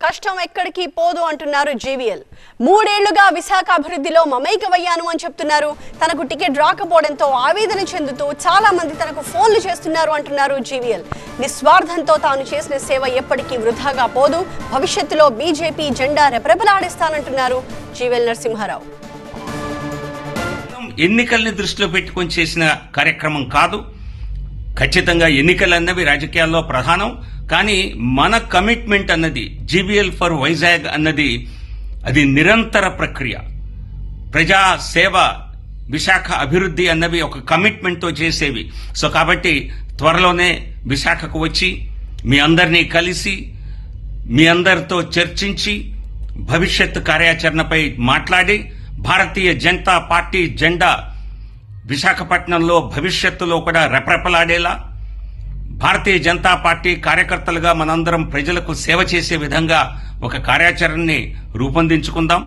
కష్టం ఎక్కడికి పోదు అంటున్నారు జీవీఎల్. 3 ఏళ్లుగా విశాఖ అభివృద్ధిలో మమైకమయ్యాను అని చెప్తున్నారు. తనకు టికెట్ రాకపోవడంతో ఆవేదన చెందుతూ చాలా మంది తనకు ఫోన్లు చేస్తున్నారు అంటున్నారు జీవీఎల్. నిస్వార్థంతో తాను చేసిన సేవ ఎప్పటికీ వృధాగా పోదు, భవిష్యత్తులో బీజేపీ జెండా రెపరెపలాడిస్తానంటున్నారు జీవీఎల్ నరసింహారావు. ఎన్నికల్ని దృష్టిలో పెట్టుకొని చేసిన కార్యక్రమం కాదు. ఖచ్చితంగా ఎన్నికలు అన్నవి రాజకీయాల్లో ప్రధానం. కానీ మన కమిట్మెంట్ అన్నది జీవీఎల్ ఫర్ వైజాగ్ అన్నది అది నిరంతర ప్రక్రియ. ప్రజా సేవ, విశాఖ అభివృద్ధి అన్నవి ఒక కమిట్మెంట్తో చేసేవి. సో కాబట్టి త్వరలోనే విశాఖకు వచ్చి మీ అందరినీ కలిసి మీ అందరితో చర్చించి భవిష్యత్ కార్యాచరణపై మాట్లాడి భారతీయ జనతా పార్టీ జెండా విశాఖపట్నంలో భవిష్యత్తులో కూడా రెపరెపలాడేలా భారతీయ జనతా పార్టీ కార్యకర్తలుగా మనందరం ప్రజలకు సేవ చేసే విధంగా ఒక కార్యాచరణని రూపొందించుకుందాం.